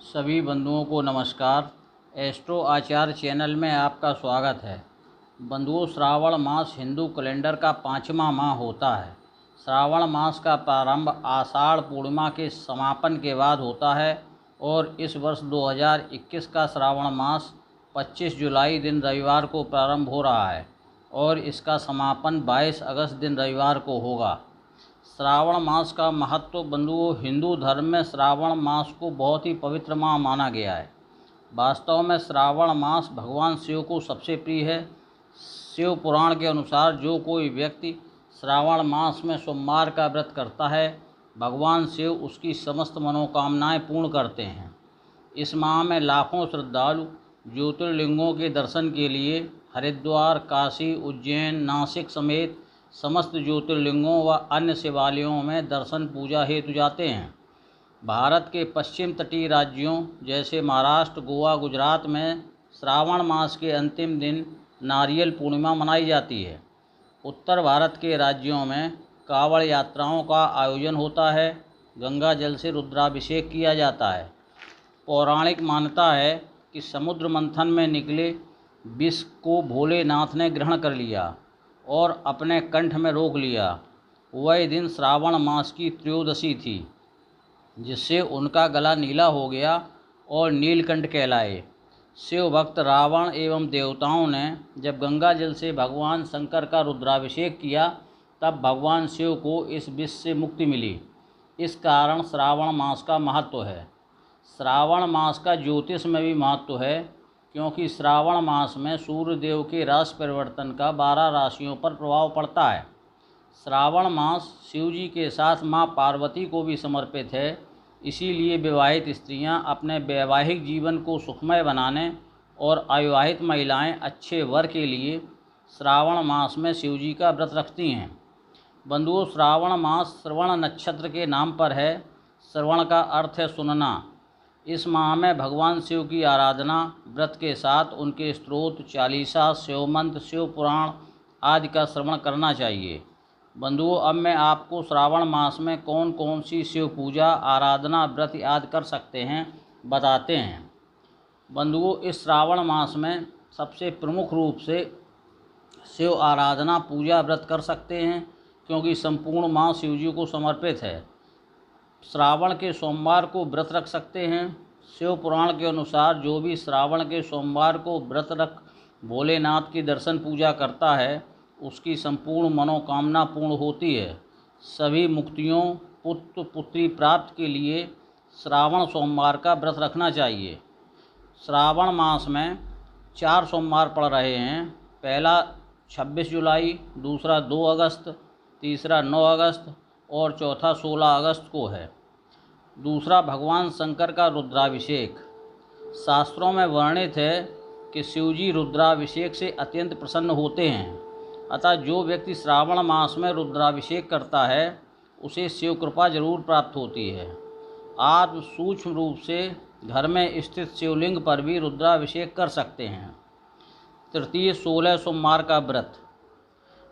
सभी बंधुओं को नमस्कार। एस्ट्रो आचार्य चैनल में आपका स्वागत है। बंधुओं, श्रावण मास हिंदू कैलेंडर का 5वां माह होता है। श्रावण मास का प्रारंभ आषाढ़ पूर्णिमा के समापन के बाद होता है और इस वर्ष 2021 का श्रावण मास 25 जुलाई दिन रविवार को प्रारंभ हो रहा है और इसका समापन 22 अगस्त दिन रविवार को होगा। श्रावण मास का महत्व बंधुओं, हिंदू धर्म में श्रावण मास को बहुत ही पवित्र माह माना गया है। वास्तव में श्रावण मास भगवान शिव को सबसे प्रिय है। शिव पुराण के अनुसार जो कोई व्यक्ति श्रावण मास में सोमवार का व्रत करता है, भगवान शिव उसकी समस्त मनोकामनाएं पूर्ण करते हैं। इस माह में लाखों श्रद्धालु ज्योतिर्लिंगों के दर्शन के लिए हरिद्वार, काशी, उज्जैन, नासिक समेत समस्त ज्योतिर्लिंगों व अन्य शिवालयों में दर्शन पूजा हेतु जाते हैं। भारत के पश्चिम तटीय राज्यों जैसे महाराष्ट्र, गोवा, गुजरात में श्रावण मास के अंतिम दिन नारियल पूर्णिमा मनाई जाती है। उत्तर भारत के राज्यों में कांवड़ यात्राओं का आयोजन होता है। गंगा जल से रुद्राभिषेक किया जाता है। पौराणिक मान्यता है कि समुद्र मंथन में निकले विष को भोलेनाथ ने ग्रहण कर लिया और अपने कंठ में रोक लिया। वह दिन श्रावण मास की त्रयोदशी थी, जिससे उनका गला नीला हो गया और नीलकंठ कहलाए। शिव भक्त रावण एवं देवताओं ने जब गंगा जल से भगवान शंकर का रुद्राभिषेक किया, तब भगवान शिव को इस विष से मुक्ति मिली। इस कारण श्रावण मास का महत्व है। श्रावण मास का ज्योतिष में भी महत्व है, क्योंकि श्रावण मास में सूर्य देव के राशि परिवर्तन का 12 राशियों पर प्रभाव पड़ता है। श्रावण मास शिव जी के साथ माँ पार्वती को भी समर्पित है। इसीलिए विवाहित स्त्रियां अपने वैवाहिक जीवन को सुखमय बनाने और अविवाहित महिलाएं अच्छे वर के लिए श्रावण मास में शिव जी का व्रत रखती हैं। बंधुओं, श्रावण मास श्रवण नक्षत्र के नाम पर है। श्रवण का अर्थ है सुनना। इस माह में भगवान शिव की आराधना व्रत के साथ उनके स्तोत्र, चालीसा, शिव मंत्र, शिव पुराण आदि का श्रवण करना चाहिए। बंधुओं, अब मैं आपको श्रावण मास में कौन कौन सी शिव पूजा, आराधना, व्रत आदि कर सकते हैं बताते हैं। बंधुओं, इस श्रावण मास में सबसे प्रमुख रूप से शिव आराधना, पूजा, व्रत कर सकते हैं, क्योंकि संपूर्ण माह शिव जी को समर्पित है। श्रावण के सोमवार को व्रत रख सकते हैं। शिव पुराण के अनुसार जो भी श्रावण के सोमवार को व्रत रख भोलेनाथ की दर्शन पूजा करता है, उसकी संपूर्ण मनोकामना पूर्ण होती है। सभी मुक्तियों, पुत्र पुत्री प्राप्त के लिए श्रावण सोमवार का व्रत रखना चाहिए। श्रावण मास में 4 सोमवार पड़ रहे हैं। पहला 26 जुलाई, दूसरा 2 अगस्त, तीसरा 9 अगस्त और चौथा 16 अगस्त को है। दूसरा, भगवान शंकर का रुद्राभिषेक। शास्त्रों में वर्णित है कि शिवजी रुद्राभिषेक से अत्यंत प्रसन्न होते हैं। अतः जो व्यक्ति श्रावण मास में रुद्राभिषेक करता है, उसे शिव कृपा जरूर प्राप्त होती है। आप सूक्ष्म रूप से घर में स्थित शिवलिंग पर भी रुद्राभिषेक कर सकते हैं। तृतीय, 16 सोमवार का व्रत।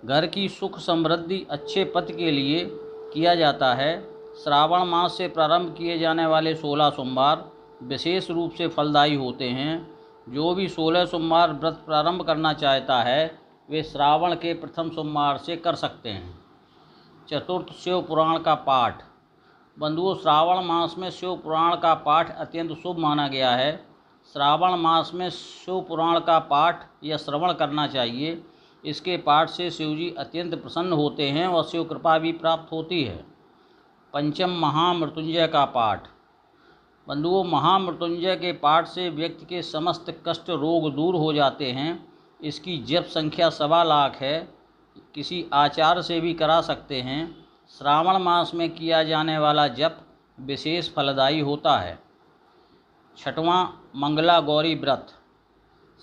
घर की सुख समृद्धि, अच्छे पति के लिए किया जाता है। श्रावण मास से प्रारंभ किए जाने वाले 16 सोमवार विशेष रूप से फलदायी होते हैं। जो भी 16 सोमवार व्रत प्रारंभ करना चाहता है, वे श्रावण के प्रथम सोमवार से कर सकते हैं। चतुर्थ, शिव पुराण का पाठ। बंधुओं, श्रावण मास में शिव पुराण का पाठ अत्यंत शुभ माना गया है। श्रावण मास में शिव पुराण का पाठ या श्रवण करना चाहिए। इसके पाठ से शिवजी अत्यंत प्रसन्न होते हैं और शिव कृपा भी प्राप्त होती है। पंचम, महामृत्युंजय का पाठ। बंधुओं, महामृत्युंजय के पाठ से व्यक्ति के समस्त कष्ट, रोग दूर हो जाते हैं। इसकी जप संख्या 1.25 लाख है। किसी आचार्य से भी करा सकते हैं। श्रावण मास में किया जाने वाला जप विशेष फलदायी होता है। छठवां, मंगला गौरी व्रत।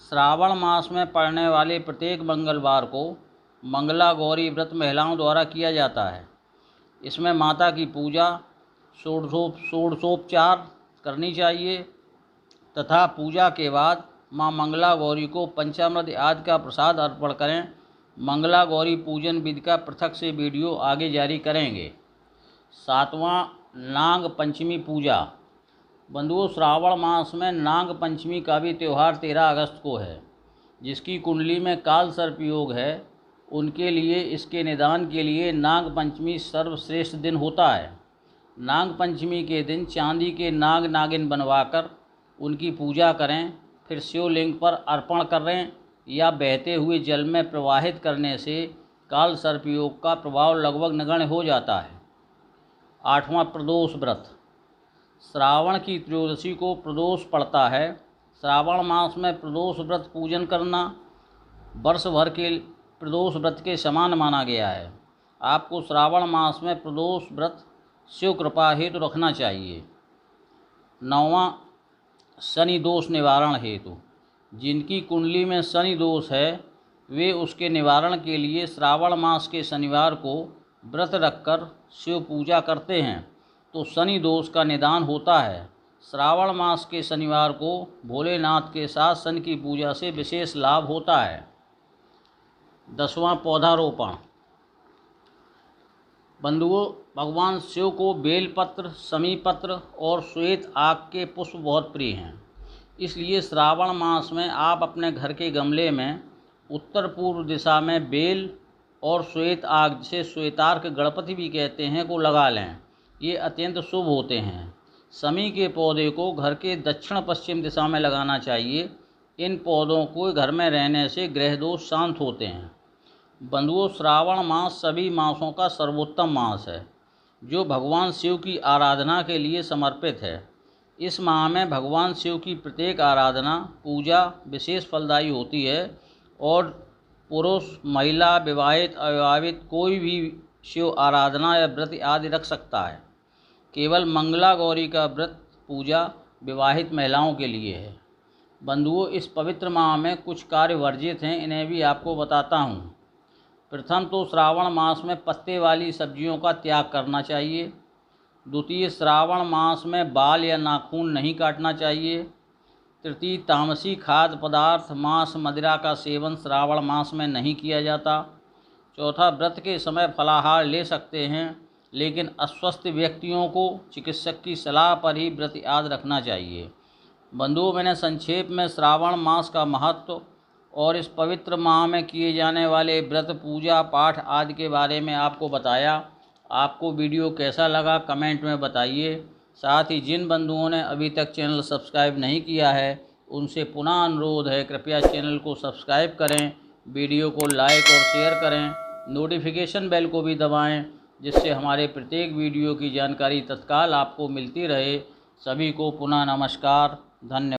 श्रावण मास में पड़ने वाले प्रत्येक मंगलवार को मंगला गौरी व्रत महिलाओं द्वारा किया जाता है। इसमें माता की पूजा, षोडशोपचार करनी चाहिए तथा पूजा के बाद मां मंगला गौरी को पंचामृत आदि का प्रसाद अर्पण करें। मंगला गौरी पूजन विधि का पृथक से वीडियो आगे जारी करेंगे। 7वां, नाग पंचमी पूजा। बंधुओं, श्रावण मास में नाग पंचमी का भी त्यौहार 13 अगस्त को है। जिसकी कुंडली में काल सर्प योग है, उनके लिए इसके निदान के लिए नाग पंचमी सर्वश्रेष्ठ दिन होता है। नाग पंचमी के दिन चांदी के नाग नागिन बनवाकर उनकी पूजा करें, फिर शिवलिंग पर अर्पण करें या बहते हुए जल में प्रवाहित करने से काल सर्प योग का प्रभाव लगभग नगण्य हो जाता है। 8वां प्रदोष व्रत। श्रावण की त्रयोदशी को प्रदोष पड़ता है। श्रावण मास में प्रदोष व्रत पूजन करना वर्ष भर के प्रदोष व्रत के समान माना गया है। आपको श्रावण मास में प्रदोष व्रत शिव कृपा हेतु रखना चाहिए। 9वां शनि दोष निवारण हेतु। जिनकी कुंडली में शनि दोष है, वे उसके निवारण के लिए श्रावण मास के शनिवार को व्रत रखकर शिव पूजा करते हैं तो शनि दोष का निदान होता है। श्रावण मास के शनिवार को भोलेनाथ के साथ शनि की पूजा से विशेष लाभ होता है। 10वां पौधारोपण। बंधुओं, भगवान शिव को बेलपत्र, समीपत्र और श्वेत आग के पुष्प बहुत प्रिय हैं। इसलिए श्रावण मास में आप अपने घर के गमले में उत्तर पूर्व दिशा में बेल और श्वेत आग, जिसे श्वेतार्क गणपति भी कहते हैं, को लगा लें। ये अत्यंत शुभ होते हैं। समी के पौधे को घर के दक्षिण पश्चिम दिशा में लगाना चाहिए। इन पौधों को घर में रहने से ग्रह दोष शांत होते हैं। बंधुओं, श्रावण मास सभी मासों का सर्वोत्तम मास है, जो भगवान शिव की आराधना के लिए समर्पित है। इस माह में भगवान शिव की प्रत्येक आराधना पूजा विशेष फलदायी होती है और पुरुष, महिला, विवाहित, अविवाहित कोई भी शिव आराधना या व्रत आदि रख सकता है। केवल मंगला गौरी का व्रत पूजा विवाहित महिलाओं के लिए है। बंधुओं, इस पवित्र माह में कुछ कार्य वर्जित हैं, इन्हें भी आपको बताता हूँ। प्रथम तो श्रावण मास में पत्ते वाली सब्जियों का त्याग करना चाहिए। द्वितीय, श्रावण मास में बाल या नाखून नहीं काटना चाहिए। तृतीय, तामसी खाद्य पदार्थ, मांस, मदिरा का सेवन श्रावण मास में नहीं किया जाता। चौथा, व्रत के समय फलाहार ले सकते हैं, लेकिन अस्वस्थ व्यक्तियों को चिकित्सक की सलाह पर ही व्रत याद रखना चाहिए। बंधुओं, मैंने संक्षेप में श्रावण मास का महत्व और इस पवित्र माह में किए जाने वाले व्रत, पूजा पाठ आदि के बारे में आपको बताया। आपको वीडियो कैसा लगा कमेंट में बताइए। साथ ही जिन बंधुओं ने अभी तक चैनल सब्सक्राइब नहीं किया है, उनसे पुनः अनुरोध है, कृपया चैनल को सब्सक्राइब करें, वीडियो को लाइक और शेयर करें, नोटिफिकेशन बेल को भी दबाएं, जिससे हमारे प्रत्येक वीडियो की जानकारी तत्काल आपको मिलती रहे। सभी को पुनः नमस्कार, धन्यवाद।